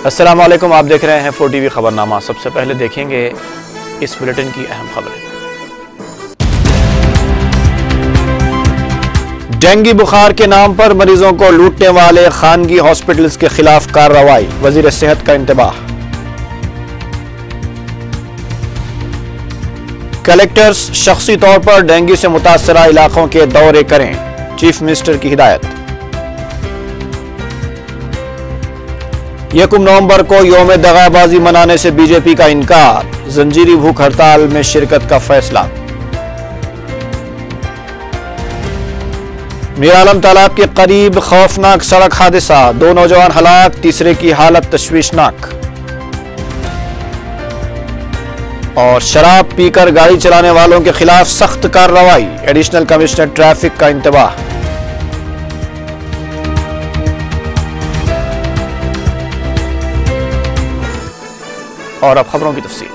अस्सलाम वालेकुम, आप देख रहे हैं 4TV खबरनामा। सबसे पहले देखेंगे इस बुलेटिन की अहम खबरें। डेंगू बुखार के नाम पर मरीजों को लूटने वाले खानगी हॉस्पिटल्स के खिलाफ कार्रवाई, वजीर सेहत का इंतबाह। कलेक्टर्स शख्सी तौर पर डेंगू से मुतासरा इलाकों के दौरे करें, चीफ मिनिस्टर की हिदायत। 1 नवंबर को यौम दगाबाजी मनाने से बीजेपी का इनकार, जंजीरी भूख हड़ताल में शिरकत का फैसला। मीर आलम तालाब के करीब खौफनाक सड़क हादसा, 2 नौजवान हलाक, तीसरे की हालत तशवीशनाक। और शराब पीकर गाड़ी चलाने वालों के खिलाफ सख्त कार्रवाई, एडिशनल कमिश्नर ट्रैफिक का इंतबाह। और अब खबरों की तफसील।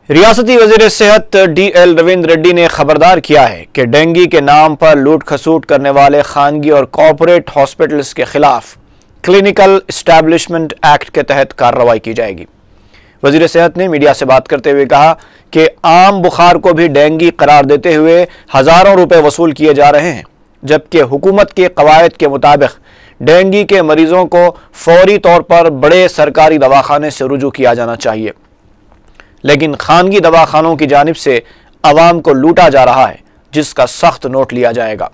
रियासती वजीर सेहत DL रविंद्र रेड्डी ने खबरदार किया है कि डेंगू के नाम पर लूट खसूट करने वाले खानगी और कॉर्पोरेट हॉस्पिटल्स के खिलाफ क्लिनिकल एस्टैब्लिशमेंट एक्ट के तहत कार्रवाई की जाएगी। वजीर सेहत ने मीडिया से बात करते हुए कहा कि आम बुखार को भी डेंगू करार देते हुए हजारों रुपए वसूल किए जा रहे हैं, जबकि हुकूमत के कवायद के मुताबिक डेंगू के मरीजों को फौरी तौर पर बड़े सरकारी दवाखाने से रुजू किया जाना चाहिए, लेकिन खानगी दवाखानों की जानिब से अवाम को लूटा जा रहा है, जिसका सख्त नोट लिया जाएगा।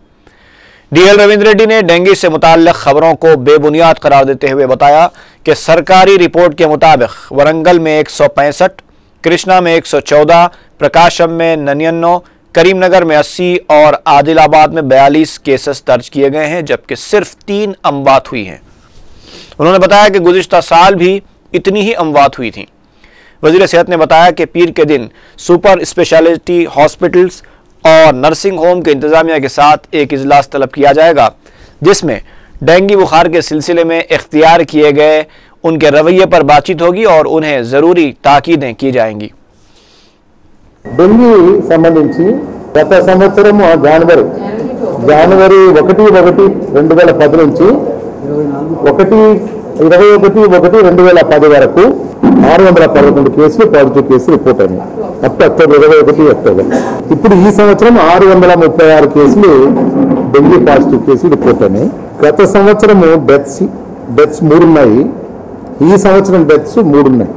DL रविंद्र रेड्डी ने डेंगू से मुताल्लिक खबरों को बेबुनियाद करार देते हुए बताया कि सरकारी रिपोर्ट के मुताबिक वरंगल में 165, कृष्णा में 114, प्रकाशम में 99, करीमनगर में 80 और आदिलाबाद में 42 केसेस दर्ज किए गए हैं, जबकि सिर्फ 3 अमवात हुई हैं। उन्होंने बताया कि गुज़िश्ता साल भी इतनी ही अमवात हुई थी। वज़ीर सेहत ने बताया कि पीर के दिन सुपर स्पेशलिटी हॉस्पिटल्स और नर्सिंग होम के इंतजामिया के साथ एक इजलास तलब किया जाएगा, जिसमें डेंगू बुखार के सिलसिले में इख्तियार किए गए उनके रवैये पर बातचीत होगी और उन्हें ज़रूरी ताकीदें की जाएंगी। डेंगू संबंधी गत संवत्सरम जनवरी 1/1/2010 నుంచి 21/1/2010 వరకు 611 కేసులు పాజిటివ్ కేసులు రిపోర్ట్ అయినాయి. October 21 October. ఇప్పుడు ఈ సంవత్సరం 636 కేసులు డెంగీ పాజిటివ్ కేసులు రిపోర్ట్ అయినాయి. గత సంవత్సరం డెత్స్ 3 ఉన్నాయి, ఈ సంవత్సరం డెత్స్ 3 ఉన్నాయి.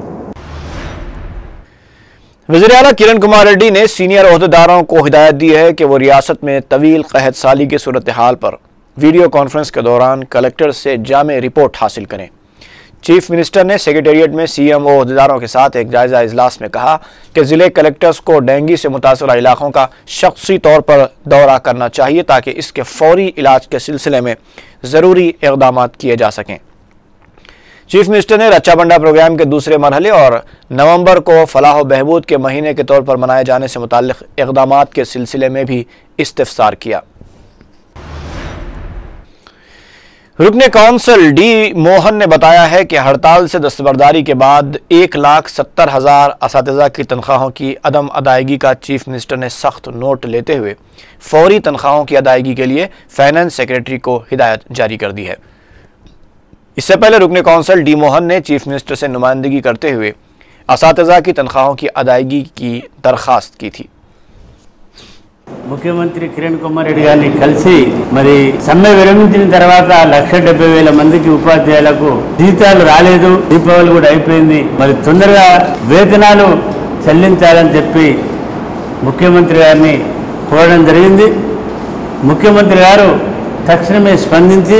वज़ीर आला किरण कुमार रेड्डी ने सीनियर ओहदेदारों को हिदायत दी है कि वो रियासत में तवील कहत साली की सूरत हाल पर वीडियो कॉन्फ्रेंस के दौरान कलेक्टर से जामे रिपोर्ट हासिल करें। चीफ मिनिस्टर ने सेक्रेटेरिएट में CMO ओहदेदारों के साथ एक जायजा इजलास में कहा कि जिले कलेक्टर्स को डेंगू से मुतासरा इलाकों का शख्सी तौर पर दौरा करना चाहिए ताकि इसके फौरी इलाज के सिलसिले में ज़रूरी इक़दाम किए जा सकें। चीफ मिनिस्टर ने रक्षा बंडा प्रोग्राम के दूसरे मरहले और नवंबर को फलाह बहबूद के महीने के तौर पर मनाए जाने से मुताल्लिक़ इक़दामात के सिलसिले में भी इस्तिफ़सार किया। रुकने कौंसल D मोहन ने बताया है कि हड़ताल से दस्तबरदारी के बाद 1,70,000 असातिज़ा की तनख्वाहों की अदम अदायगी का चीफ मिनिस्टर ने सख्त नोट लेते हुए फौरी तनख्वाहों की अदायगी के लिए फाइनेंस सेक्रेटरी को हिदायत जारी कर दी है। इससे पहले रुकने कौंसल D मोहन ने चीफ मिनिस्टर से नुमाइंदगी करते हुए असातिज़ा की तनख्वाहों की अदायगी की दरख्वास्त की थी। ముఖ్యమంత్రి కిరణ్ కుమార్ రెడ్డి గారిని కలిసి మరి సమ్మె విరమించిన తర్వాత 1,70,000 మందికి ఉపాధ్యాయులకు జీతాలు రాలేదు, దీపావళి కూడా అయిపోయింది, మరి తొందరగా వేతనాలు చెల్లించాలని చెప్పి ముఖ్యమంత్రి గారిని కోరడం జరిగింది. ముఖ్యమంత్రి గారు తక్షణమే స్పందించి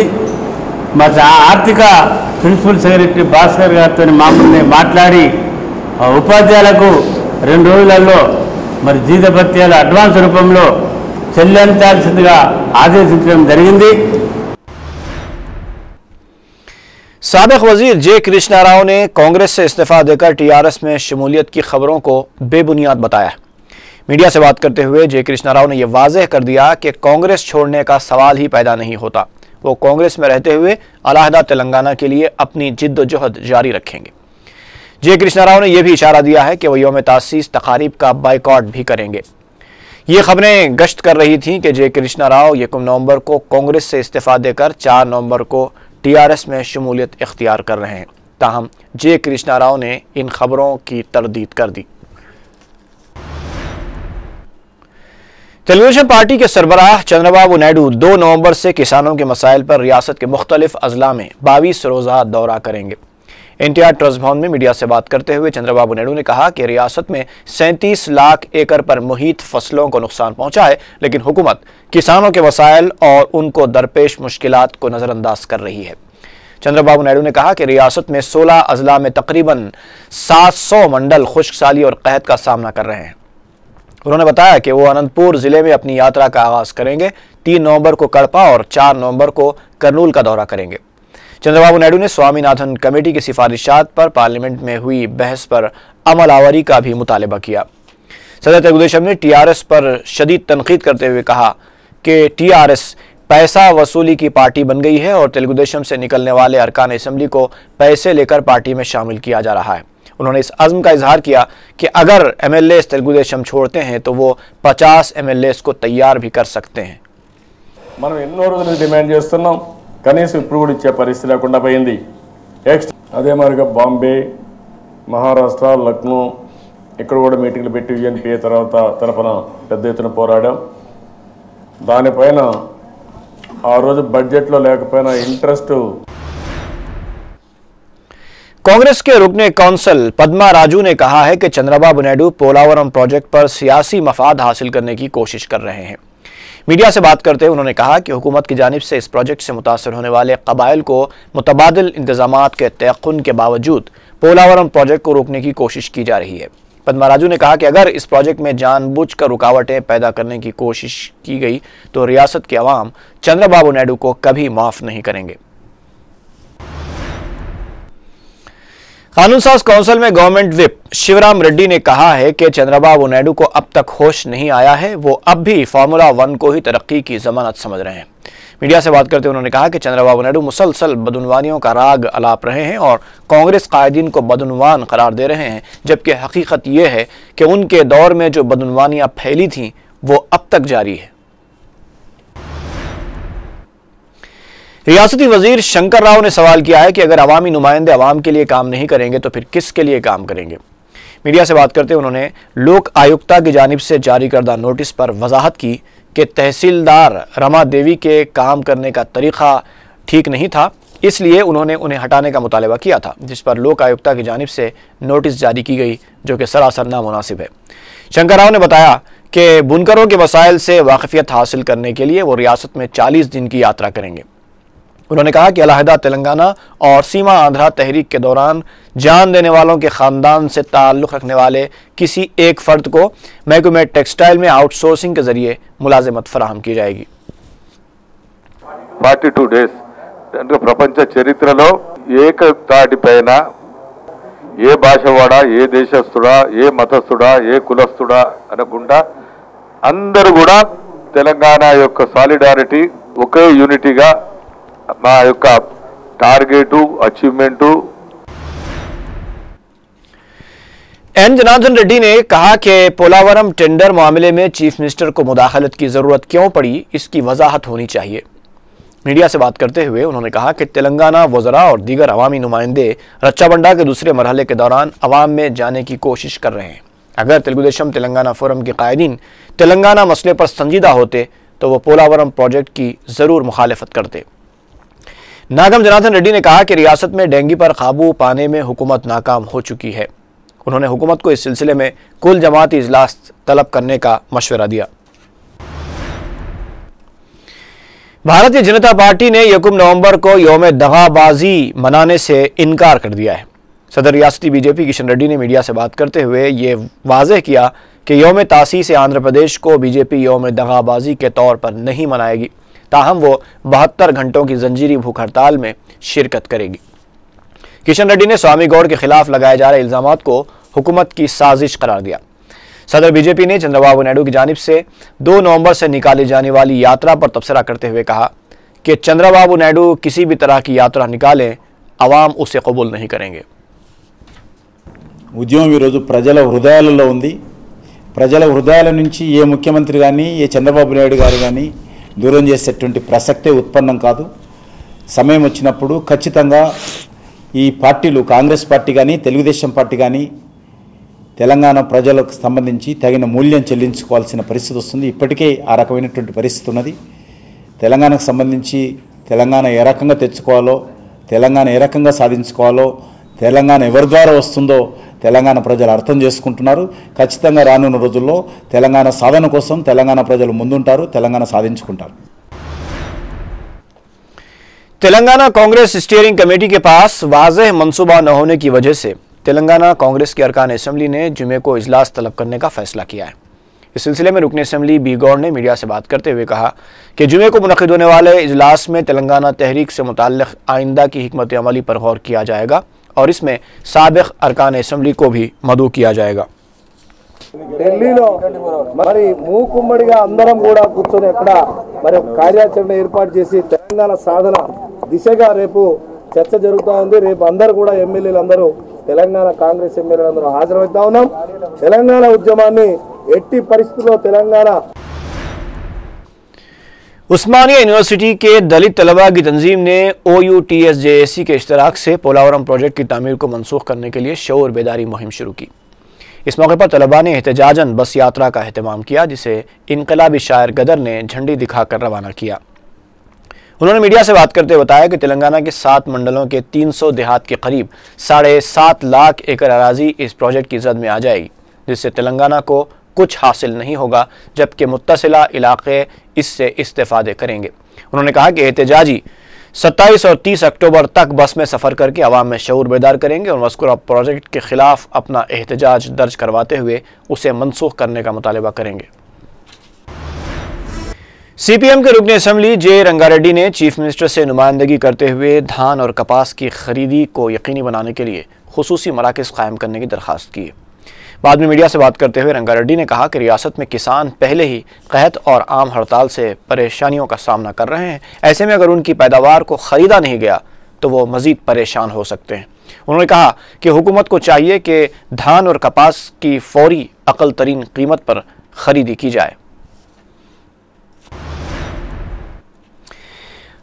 మా ఆర్థిక ప్రిన్సిపల్ సెక్రటరీ భాస్కర్ గారితో మాట్లాడి ఉపాధ్యాయులకు 2 రోజులలో మరి జీతభత్యాల అడ్వాన్స్ రూపంలో చెల్లించాల్సిందిగా ఆదేశించడం జరిగింది। साबिक वजीर J कृष्णा राव ने कांग्रेस से इस्तीफा देकर TRS में शमूलियत की खबरों को बेबुनियाद बताया। मीडिया से बात करते हुए J कृष्णा राव ने यह वाज़ेह कर दिया कि कांग्रेस छोड़ने का सवाल ही पैदा नहीं होता, वो कांग्रेस में रहते हुए अलहदा तेलंगाना के लिए अपनी जिद्दोजहद जारी रखेंगे। J कृष्णा राव ने यह भी इशारा दिया है कि वह यौम तासीस तकारीब का बाइकॉट भी करेंगे। ये खबरें गश्त कर रही थीं कि जे कृष्णा राव 1 नवंबर को कांग्रेस से इस्तीफा देकर 4 नवंबर को टीआरएस में शमूलियत इख्तियार कर रहे हैं। ताहम जे कृष्णा राव ने इन खबरों की तरदीद कर दी। तेलुगुदेशम पार्टी के सरबराह चंद्रबाबू नायडू 2 नवंबर से किसानों के मसाइल पर रियासत के मुख्तलिफ अजला में 22 रोज़ा दौरा करेंगे। एनटीआर ट्रस्ट भवन में मीडिया से बात करते हुए चंद्रबाबू नायडू ने कहा कि रियासत में 37 लाख एकड़ पर मुहित फसलों को नुकसान पहुंचा है, लेकिन हुकूमत किसानों के मसाइल और उनको दरपेश मुश्किलात को नजरअंदाज कर रही है। चंद्रबाबू नायडू ने कहा कि रियासत में 16 अजला में तकरीबन 700 मंडल खुश्क साली और कहत का सामना कर रहे हैं। उन्होंने बताया कि वो अनंतपुर जिले में अपनी यात्रा का आगाज करेंगे। 3 नवंबर को कड़पा और 4 नवंबर को करनूल का दौरा करेंगे। चंद्रबाबू नायडू ने स्वामीनाथन कमेटी की सिफारिशात पर पार्लियामेंट में हुई बहस पर अमल आवरी का भी मुतालबा किया। सदर तेलुगुदेशम ने टीआरएस पर शदीद तनकीद करते हुए कहा कि टीआरएस पैसा वसूली की पार्टी बन गई है और तेलुगुदेशम से निकलने वाले अरकान असेंबली को पैसे लेकर पार्टी में शामिल किया जा रहा है। उन्होंने इस अज़्म का इजहार किया कि अगर एमएलएस तेलुगुदेशम छोड़ते हैं तो वो 50 एमएलएस को तैयार भी कर सकते हैं। మనం ఎన్నో రోజులు డిమాండ్ చేస్తున్నాం, కనీసం ఇప్పుడు కూడా ఇచ్చే పరిస్థితి లేకుండా పోయింది। నెక్స్ట్ అదే మాదిరిగా బాంబే, మహారాష్ట్ర, లక్నో ఇక్కడ కూడా మీటింగ్లు పెట్టి యూఎన్పిఏ తరఫున పెద్ద ఎత్తున పోరాడాం। దానిపైన ఆ రోజు బడ్జెట్లో లేకపోయినా ఇంట్రెస్ట్। कांग्रेस के रुकने कौंसल पद्मा राजू ने कहा है कि चंद्रबाबू नायडू पोलावरम प्रोजेक्ट पर सियासी मफाद हासिल करने की कोशिश कर रहे हैं। मीडिया से बात करते हुए उन्होंने कहा कि हुकूमत की जानिब से इस प्रोजेक्ट से मुतासर होने वाले कबाइल को मुतबादिल इंतजामात के तयक़ुन के बावजूद पोलावरम प्रोजेक्ट को रोकने की कोशिश की जा रही है। पद्मा राजू ने कहा कि अगर इस प्रोजेक्ट में जानबूझकर रुकावटें पैदा करने की कोशिश की गई तो रियासत के अवाम चंद्रबाबू नायडू को कभी माफ़ नहीं करेंगे। कानून साज काउंसिल में गवर्नमेंट विप शिवराम रेड्डी ने कहा है कि चंद्रबाबू नायडू को अब तक होश नहीं आया है, वो अब भी फार्मूला 1 को ही तरक्की की जमानत समझ रहे हैं। मीडिया से बात करते हुए उन्होंने कहा कि चंद्रबाबू नायडू मुसलसल बदउनवानियों का राग अलाप रहे हैं और कांग्रेस कायदीन को बदउनवान करार दे रहे हैं, जबकि हकीकत यह है कि उनके दौर में जो बदउनवानियां फैली थीं वो अब तक जारी है। रियासती वजीर शंकर राव ने सवाल किया है कि अगर अवामी नुमाइंदे अवाम के लिए काम नहीं करेंगे तो फिर किसके लिए काम करेंगे। मीडिया से बात करते उन्होंने लोक आयुक्ता की जानिब से जारी करदा नोटिस पर वजाहत की कि तहसीलदार रमा देवी के काम करने का तरीका ठीक नहीं था, इसलिए उन्होंने उन्हें हटाने का मुतालबा किया था, जिस पर लोक आयुक्ता की जानिब से नोटिस जारी की गई, जो कि सरासर नामुनासिब है। शंकर राव ने बताया कि बुनकरों के मसाइल से वाकफियत हासिल करने के लिए वो रियासत में 40 दिन की यात्रा करेंगे। उन्होंने कहा कि अलहदा तेलंगाना और सीमा आंध्रा तहरीक के दौरान जान देने वालों के खानदान से ताल्लुक़ रखने वाले किसी एक फ़र्द को महकमे टेक्सटाइल में आउटसोर्सिंग के जरिए मुलाजिमत फराहम की जाएगी। 42 days ప్రపంచ చరిత్రలో ఏకతాటిపైన ఏ భాషవాడా, ఏ దేశస్థుడా, ఏ మతస్థుడా, ఏ కులస్థుడా అనకుండా అందరూ కూడా తెలంగాణ యొక్క సాలిడారిటీ ఒకే యూనిటీగా మా యొక్క target achievement. N Janardhan Reddy ने कहा कि पोलावरम टेंडर मामले में चीफ मिनिस्टर को मुदाखलत की जरूरत क्यों पड़ी, इसकी वजाहत होनी चाहिए। मीडिया से बात करते हुए उन्होंने कहा कि तेलंगाना वज़रा और दीगर अवामी नुमाइंदे रच्चाबंडा के दूसरे मरहले के दौरान अवाम में जाने की कोशिश कर रहे हैं। अगर तेलुगुदेशम तेलंगाना फोरम के कायदीन तेलंगाना मसले पर संजीदा होते तो वो पोलावरम प्रोजेक्ट की जरूर मुखालिफत करते। नागम जनार्दन रेड्डी ने कहा कि रियासत में डेंगू पर काबू पाने में हुकूमत नाकाम हो चुकी है। उन्होंने हुकूमत को इस सिलसिले में कुल जमाती इजलास तलब करने का मशवरा दिया। भारतीय जनता पार्टी ने 1 नवंबर को यौम दगाबाजी मनाने से इनकार कर दिया है। सदर रियासती बीजेपी किशन रेड्डी ने मीडिया से बात करते हुए ये वाज़ेह किया कि यौम तासीस आंध्र प्रदेश को बीजेपी यौम दगाबाजी के तौर पर नहीं मनाएगी, ताहम वो 72 घंटों की जंजीरी भूख हड़ताल में शिरकत करेगी। किशन रेड्डी ने स्वामी गौड़ के खिलाफ लगाए जा रहे इल्जामात को हुकूमत की साजिश करार दिया। सदर बीजेपी ने चंद्रबाबू नायडू की जानिब से 2 नवंबर से निकाली जाने वाली यात्रा पर तबसरा करते हुए कहा कि चंद्रबाबू नायडू किसी भी तरह की यात्रा निकालें, अवाम उसे कबूल नहीं करेंगे। ఉద్యమం ఈరోజు ప్రజల హృదయాలలో ఉంది। ప్రజల హృదయాల నుంచి ఏ ముఖ్యమంత్రి కానీ ఏ చంద్రబాబు నాయుడు గారు కానీ దూరం చేసేటువంటి ప్రసక్తే ఉత్పన్నం కాదు. సమయం వచ్చినప్పుడు ఖచ్చితంగా ఈ పార్టీలు కాంగ్రెస్ పార్టీ కానీ తెలుగుదేశం పార్టీ కానీ తెలంగాణ ప్రజలకు సంబంధించి తగిన మూల్యం చెల్లించుకోవాల్సిన పరిస్థితి వస్తుంది. ఇప్పటికే ఆ రకమైనటువంటి పరిస్థితి ఉన్నది. తెలంగాణకు సంబంధించి తెలంగాణ ఏ రకంగా తెచ్చుకోవాలో, తెలంగాణ ఏ రకంగా సాధించుకోవాలో, తెలంగాణ ఎవరి ద్వారా వస్తుందో తెలంగాణ ప్రజలు అర్థం చేసుకుంటున్నారు. ఖచ్చితంగా రానున్న రోజుల్లో తెలంగాణ సాధన కోసం తెలంగాణ ప్రజలు ముందుంటారు, తెలంగాణ సాధించుకుంటారు. तेलंगाना कांग्रेस स्टीयरिंग कमेटी के पास वाज़ेह मंसूबा न होने की वजह से तेलंगाना कांग्रेस के अरकान असम्बली ने जुमे को इजलास तलब करने का फैसला किया है। इस सिलसिले में रुकन असम्बली बी गौड़ ने मीडिया से बात करते हुए कहा कि जुमे को मुनक़िद होने वाले इजलास में तेलंगाना तहरीक से मुताल्लिक़ आइंदा की हिकमत अमली पर गौर किया जाएगा और इसमें साबिक़ अरकान असम्बली को भी मदऊ किया जाएगा। ఢిల్లీలో మరి మూకుమ్మడిగా అందరం కూడా కూర్చొని అక్కడ మరి కార్యాచరణ ఏర్పాటు చేసి తెలంగాణ సాధన దిశగా రేపు చర్చ జరుగుతూ ఉంది. రేపు అందరూ కూడా ఎమ్మెల్యేలు అందరూ తెలంగాణ కాంగ్రెస్ ఎమ్మెల్యేలు అందరూ హాజరవుతా ఉన్నాం. తెలంగాణ ఉద్యమాన్ని ఎట్టి పరిస్థితుల్లో తెలంగాణ उस्मानिया यूनिवर्सिटी के दलित तलबा की तंजीम ने OUTSJAC के इश्तराक से पोलावरम प्रोजेक्ट की तामीर को मनसूख करने के लिए शऊर बेदारी मुहिम शुरू की। इस मौके पर तलबा ने एहतजाजन बस यात्रा का एहतमाम किया, जिसे इनकलाबी शायर गदर ने झंडी दिखाकर रवाना किया। उन्होंने मीडिया से बात करते बताया कि तेलंगाना के 7 मंडलों के 300 देहात के करीब 7.5 लाख एकड़ अराजी इस प्रोजेक्ट की जद में आ जाएगी, जिससे तेलंगाना को कुछ हासिल नहीं होगा, जबकि मुत्तसिला इलाके इससे इस्तेफादे करेंगे। उन्होंने कहा कि एहतजाजी 27 और 30 अक्टूबर तक बस में सफ़र करके अवाम में शऊर बेदार करेंगे और मज़कूरा प्रोजेक्ट के खिलाफ अपना एहतजाज दर्ज करवाते हुए उसे मनसूख करने का मुतालिबा करेंगे। CPM के रुकन असम्बली जे रंगारेड्डी ने चीफ मिनिस्टर से नुमाइंदगी करते हुए धान और कपास की खरीदी को यकीनी बनाने के लिए खुसूसी मराकज़ कायम करने की दरख्वास्त की। बाद में मीडिया से बात करते हुए रंगारेड्डी ने कहा कि रियासत में किसान पहले ही कहत और आम हड़ताल से परेशानियों का सामना कर रहे हैं। ऐसे में अगर उनकी पैदावार को ख़रीदा नहीं गया तो वो मज़ीद परेशान हो सकते हैं। उन्होंने कहा कि हुकूमत को चाहिए कि धान और कपास की फौरी अक़ल तरीन कीमत पर खरीदी की जाए।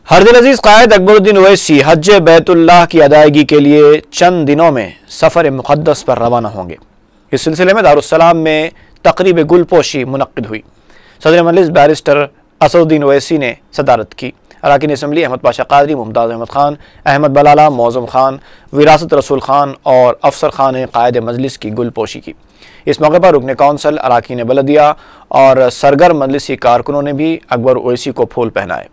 हरदिल अजीज कायद अकबरुद्दीन ओवैसी हज बैतुल्लाह की अदायगी के लिए चंद दिनों में सफ़र मुक़द्दस पर रवाना होंगे। इस सिलसिले में दारुस्सलाम में तकरीब गुलपोशी मुनक्किद हुई। सदर मजलिस बैरिस्टर असदुद्दीन ओवैसी ने सदारत की। अरकान असम्बली अहमद पाशा कादरी, मुमताज़ अहमद खान, अहमद बलाला, मौज़म खान, विरासत रसूल खान और अफसर खान ने कायद मजलिस की गुलपोशी की। इस मौके पर रुकन कौंसल, अरकान बलदिया और सरगर्म मजलिसी कारकुनों ने भी अकबर ओवैसी को फूल पहनाए।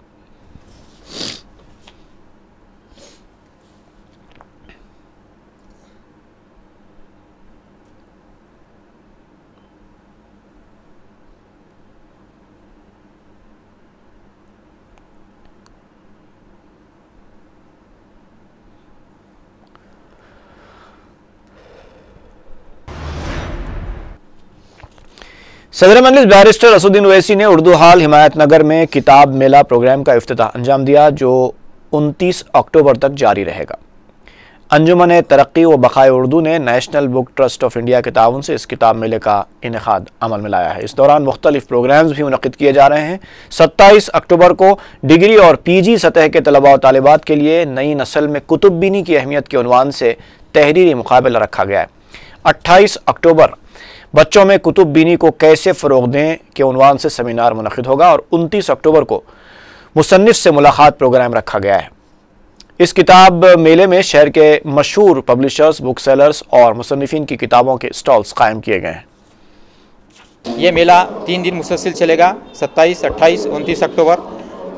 सदर मजलिस बैरिस्टर असदुद्दीन ओवैसी ने उर्दू हाल हिमायत नगर में किताब मेला प्रोग्राम का इफ्तिताह अंजाम दिया, जो 29 अक्टूबर तक जारी रहेगा। अंजुमन तरक्की व बक़ाए उर्दू ने national book trust of India के ताउन से इस किताब मेले का इनेकाद अमल में लाया है। इस दौरान मुख्तलिफ प्रोग्राम्स भी मुनक़िद किए जा रहे हैं। 27 अक्टूबर को डिग्री और PG सतह के तलबा और तालिबात के लिए नई नस्ल में कुतुब बीनी की अहमियत के उन्वान से तहरीरी मुकाबला रखा गया है। 28 अक्टूबर बच्चों में कुतुब बीनी को कैसे फ़रोग़ दें के उन्वान से सेमिनार मुनक़िद होगा और 29 अक्टूबर को मुसन्निफ़ से मुलाकात प्रोग्राम रखा गया है। इस किताब मेले में शहर के मशहूर पब्लिशर्स, बुक सेलर्स और मुसन्निफ़ीन की किताबों के स्टॉल्स कायम किए गए हैं। ये मेला 3 दिन मुसलसिल चलेगा, 27, 28, 29 अक्टूबर।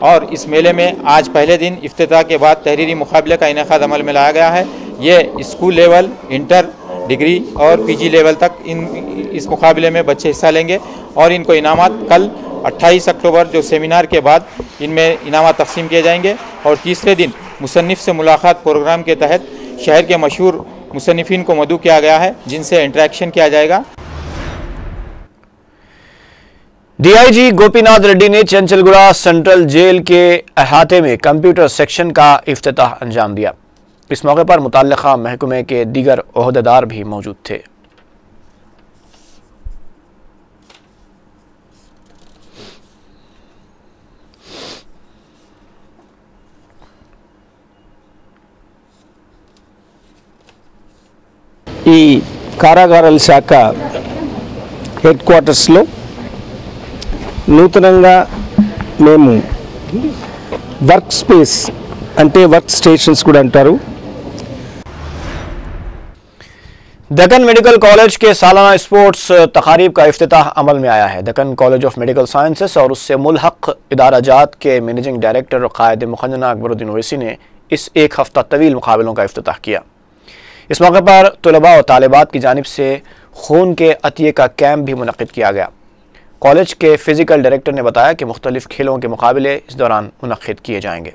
और इस मेले में आज पहले दिन इफ्तिताह के बाद तहरीरी मुकाबले का इनेकाद अमल में लाया गया है। ये स्कूल लेवल, इंटर, डिग्री और PG लेवल तक इस मुकाबले में बच्चे हिस्सा लेंगे और इनको इनामात कल 28 अक्टूबर जो सेमिनार के बाद इनमें इनामात तकसीम किए जाएंगे। और तीसरे दिन मुसन्निफ़ से मुलाकात प्रोग्राम के तहत शहर के मशहूर मुसन्निफ़ीन को मदऊ किया गया है, जिनसे इंटरेक्शन किया जाएगा। DIG गोपीनाथ रेड्डी ने चंचलगुड़ा सेंट्रल जेल के अहाते में कंप्यूटर सेक्शन का इफ्तिताह अंजाम दिया। इस मौके पर मुतल्लिक़ा महकमे के दीगर ओहदेदार भी मौजूद थे। ఈ కారాగారాల శాఖ హెడ్ క్వార్టర్స్లో నూతనంగా మేము వర్క్ స్పేస్ అంటే వర్క్ స్టేషన్స్ కూడా అంటారు दक्कन मेडिकल कॉलेज के सालाना स्पोर्ट्स तकारीब का इफ्तिताह अमल में आया है। Deccan college of medical sciences और उससे मुल्हक इदारा जात के मैनेजिंग डायरेक्टर और कायद मुखन्ना अकबरुद्दीन ओवैसी ने इस एक हफ्ता तवील मुकाबलों का इफ्तिताह किया। इस मौके पर तलबा और तालिबात की जानिब से खून के अतिये का कैंप भी मुनक्किद किया गया। कॉलेज के फिजिकल डायरेक्टर ने बताया कि मुख्तलिफ खेलों के मुकाबले इस दौरान मुनक्किद किए जाएंगे।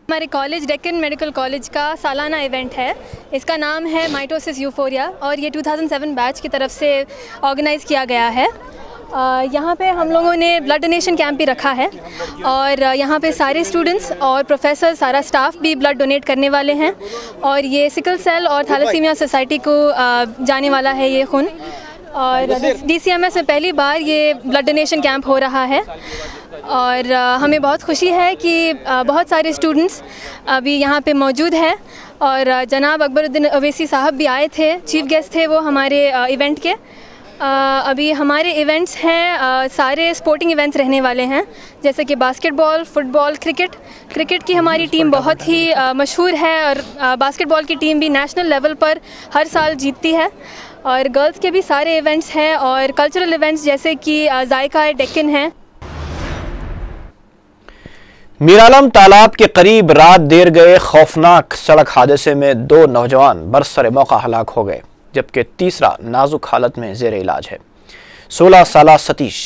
हमारे कॉलेज डेक्कन मेडिकल कॉलेज का सालाना इवेंट है। इसका नाम है माइटोसिस यूफोरिया और ये 2007 बैच की तरफ से ऑर्गेनाइज़ किया गया है। यहाँ पे हम लोगों ने ब्लड डोनेशन कैंप भी रखा है और यहाँ पे सारे स्टूडेंट्स और प्रोफेसर सारा स्टाफ भी ब्लड डोनेट करने वाले हैं और ये सिकल सेल और थैलेसीमिया सोसाइटी को जाने वाला है ये खून। और DCMS में पहली बार ये ब्लड डोनेशन कैंप हो रहा है और हमें बहुत खुशी है कि बहुत सारे स्टूडेंट्स अभी यहाँ पे मौजूद हैं और जनाब अकबरुद्दीन ओवैसी साहब भी आए थे, चीफ गेस्ट थे वो हमारे इवेंट के। अभी हमारे इवेंट्स हैं सारे स्पोर्टिंग इवेंट्स रहने वाले हैं जैसे कि बास्केटबॉल, फुटबॉल, क्रिकेट की हमारी टीम बहुत ही मशहूर है और बास्केटबॉल की टीम भी नेशनल लेवल पर हर साल जीतती है और गर्ल्स के भी सारे इवेंट्स हैं और कल्चरल इवेंट्स जैसे कि जायका डेक्कन है। मीरालम तालाब के करीब रात देर गए खौफनाक सड़क हादसे में 2 नौजवान बरसरे मौका हलाक हो गए जबकि तीसरा नाजुक हालत में जेर इलाज है। 16 साला सतीश,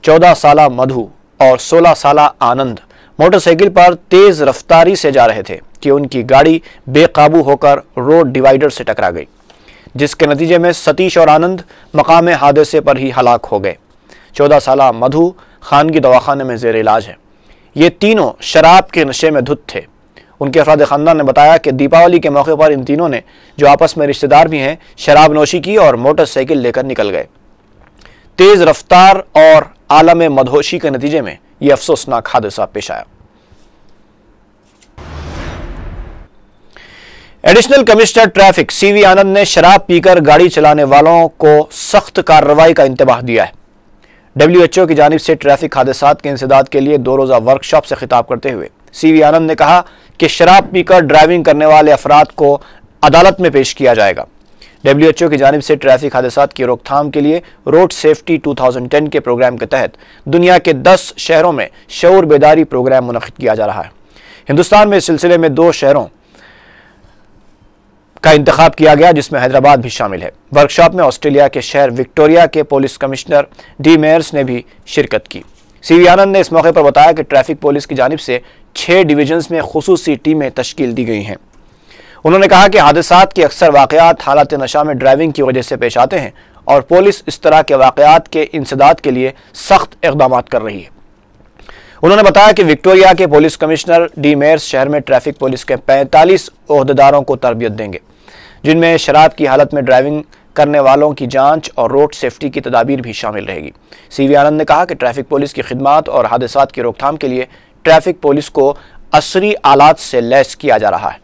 14 साला मधु और 16 साला आनंद मोटरसाइकिल पर तेज रफ्तारी से जा रहे थे कि उनकी गाड़ी बेकाबू होकर रोड डिवाइडर से टकरा गई, जिसके नतीजे में सतीश और आनंद मकाम हादसे पर ही हलाक हो गए। 14 साला मधु खानगी दवाखाने में जेर इलाज है। ये तीनों शराब के नशे में धुत थे। उनके अफराद खानदान ने बताया कि दीपावली के मौके पर इन तीनों ने, जो आपस में रिश्तेदार भी हैं, शराब नोशी की और मोटरसाइकिल लेकर निकल गए। तेज रफ्तार और आलम मदहोशी के नतीजे में यह अफसोसनाक हादसा पेश आया। एडिशनल कमिश्नर ट्रैफिक CV आनंद ने शराब पीकर गाड़ी चलाने वालों को सख्त कार्रवाई का इंतबाह दिया है। WHO की जानिब से ट्रैफिक हादसात के इंसदाद के लिए 2 रोज़ा वर्कशॉप से खिताब करते हुए CV आनंद ने कहा कि शराब पीकर ड्राइविंग करने वाले अफराद को अदालत में पेश किया जाएगा। WHO की जानिब से ट्रैफिक हादसात की रोकथाम के लिए रोड सेफ्टी 2010 के प्रोग्राम के तहत दुनिया के 10 शहरों में शऊर बेदारी प्रोग्राम मुनक्किद किया जा रहा है। हिंदुस्तान में इस सिलसिले में 2 शहरों का इंतखाब किया गया जिसमें हैदराबाद भी शामिल है। वर्कशॉप में ऑस्ट्रेलिया के शहर विक्टोरिया के पुलिस कमिश्नर डी मेयर्स ने भी शिरकत की। CV आनंद ने इस मौके पर बताया कि ट्रैफिक पुलिस की जानिब से 6 डिवीजन्स में खुसूसी टीमें तश्कील दी गई हैं। उन्होंने कहा कि हादसात के अक्सर वाक़यात हालत नशा में ड्राइविंग की वजह से पेश आते हैं और पुलिस इस तरह के वाक़यात के इंसदाद के लिए सख्त इक़दाम कर रही है। उन्होंने बताया कि विक्टोरिया के पुलिस कमिश्नर डी मेयर्स शहर में ट्रैफिक पुलिस के 45 ओहदेदारों को तरबियत देंगे, जिनमें शराब की हालत में ड्राइविंग करने वालों की जांच और रोड सेफ्टी की तदाबीर भी शामिल रहेगी। CV आनंद ने कहा कि ट्रैफिक पुलिस की खिदमात और हादसात की रोकथाम के लिए ट्रैफिक पुलिस को असरी आलात से लैस किया जा रहा है।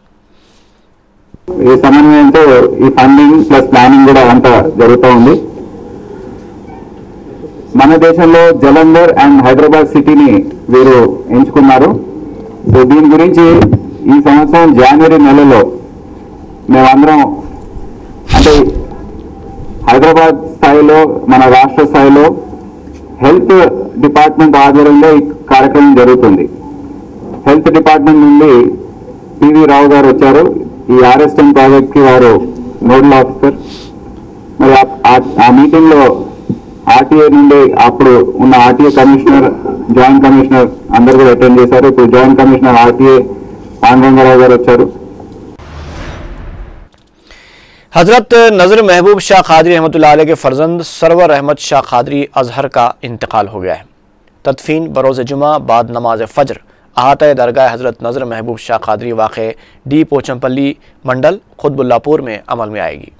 ఈ సమన్వయంతో ఈ ఫండింగ్ ప్లస్ ప్లానింగ్ కూడా అంతా జరుగుతూ ఉంది. మన దేశంలో జలంధర్ అండ్ హైదరాబాద్ సిటీని వీరు ఎంచుకున్నారు. సో దీని గురించి ఈ సంవత్సరం జనవరి నెలలో మేమందరం అంటే హైదరాబాద్ స్థాయిలో మన రాష్ట్ర స్థాయిలో హెల్త్ డిపార్ట్మెంట్ ఆధ్వర్యంలో ఈ కార్యక్రమం జరుగుతుంది. హెల్త్ డిపార్ట్మెంట్ నుండి PV రావు గారు వచ్చారు. ఈ RSM ప్రాజెక్ట్ కి వారు నోడల్ ఆఫీసర్. మరి ఆ మీటింగ్ లో RTA నుండి అప్పుడు ఉన్న RTA కమిషనర్, జాయింట్ కమిషనర్ అందరూ కూడా అటెండ్ చేశారు. ఇప్పుడు జాయింట్ కమిషనర్ RTA పాండురంగారావు గారు వచ్చారు. हजरत नज़र महबूब शाह कादरी रहमतुल्लाह अलैह के फर्जंद सरवर अहमद शाह कादरी अजहर का इंतकाल हो गया है। तदफीन बरोज़ जुमा बाद नमाज फ़ज्र अहाता दरगाह हजरत नज़र महबूब शाह कादरी वाक़े D पोचमपल्ली मंडल खुतबुल्लापुर में अमल में आएगी।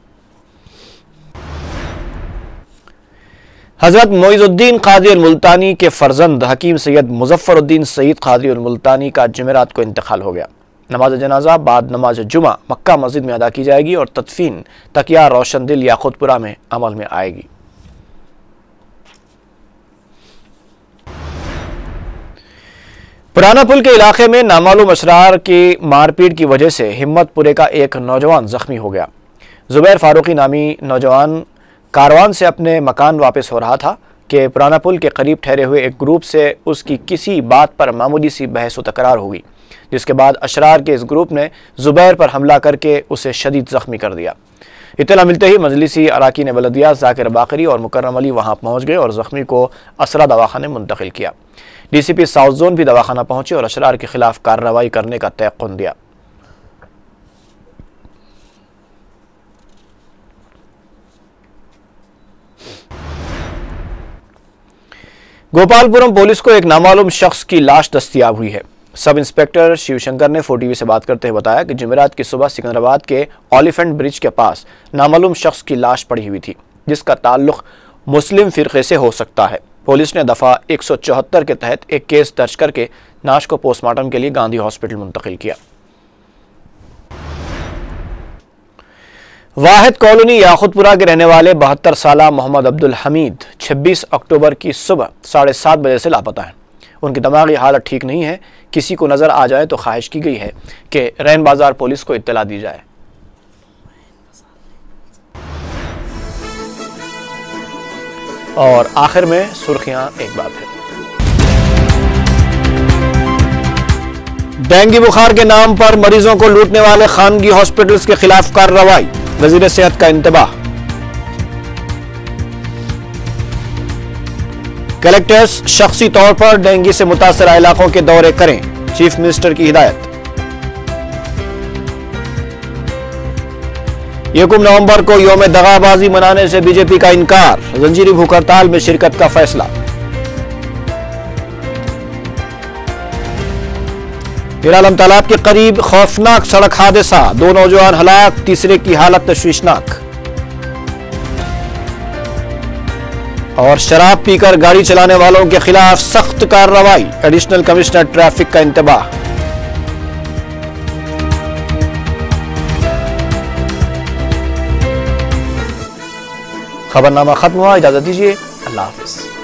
हजरत मोइजुद्दीन कादरी मुल्तानी के फर्जंद हकीम सैयद मुजफ्फरुद्दीन सईद कादरी मुल्तानी का जुमेरात को इंतकाल हो गया। नमाज जनाजा बाद नमाज जुमा मक्का मस्जिद में अदा की जाएगी और तदफीन तकिया रोशन दिल याकुतपुरा में अमल में आएगी। पुराना पुल के इलाके में नामालूम अशरार की मारपीट की वजह से हिम्मतपुरे का एक नौजवान जख्मी हो गया। जुबैर फारूकी नामी नौजवान कारवान से अपने मकान वापस हो रहा था कि पुराना पुल के करीब ठहरे हुए एक ग्रुप से उसकी किसी बात पर मामूली सी बहस व तकरार हुई, जिसके बाद अशरार के इस ग्रुप ने जुबैर पर हमला करके उसे शदीद जख्मी कर दिया। इत्तला मिलते ही मजलिसी अराकीन बलदिया जाकिर बाकरी और मुकर्रम अली वहां पहुंच गए और जख्मी को असरा दवाखाने मुंतकिल किया। डीसीपी साउथ जोन भी दवाखाना पहुंचे और अशरार के खिलाफ कार्रवाई करने का तयक़ुन दिया। गोपालपुरम पुलिस को एक नामालूम शख्स की लाश दस्तयाब हुई है। सब इंस्पेक्टर शिवशंकर ने 4TV से बात करते हुए बताया कि जुमेरात की सुबह सिकंदराबाद के ओलिफेंट ब्रिज के पास नामालूम शख्स की लाश पड़ी हुई थी, जिसका ताल्लुक मुस्लिम फिरके से हो सकता है। पुलिस ने दफा 174 के तहत एक केस दर्ज करके लाश को पोस्टमार्टम के लिए गांधी हॉस्पिटल मुंतकिल किया। वाहिद कॉलोनी याकुतपुरा के रहने वाले 72 साला मोहम्मद अब्दुल हमीद 26 अक्टूबर की सुबह 7:30 बजे से लापता है। उनकी दिमागी हालत ठीक नहीं है। किसी को नजर आ जाए तो ख्वाहिश की गई है कि रैन बाजार पुलिस को इत्तला दी जाए। और आखिर में सुर्खियां एक बार फिर। डेंगू बुखार के नाम पर मरीजों को लूटने वाले खानगी हॉस्पिटल्स के खिलाफ कार्रवाई, वजीर सेहत का इंतबाह। कलेक्टर्स शख्सी तौर पर डेंगू से मुतासर इलाकों के दौरे करें, चीफ मिनिस्टर की हिदायत। 1 नवंबर को यौम दगाबाजी मनाने से बीजेपी का इनकार, जंजीरी भूख हड़ताल में शिरकत का फैसला। हीरालम तालाब के करीब खौफनाक सड़क हादसा, 2 नौजवान हलाक, तीसरे की हालत तशवीशनाक। और शराब पीकर गाड़ी चलाने वालों के खिलाफ सख्त कार्रवाई, एडिशनल कमिश्नर ट्रैफिक का इंतबाह। खबरनामा खत्म हुआ, इजाजत दीजिए, अल्लाह हाफिज।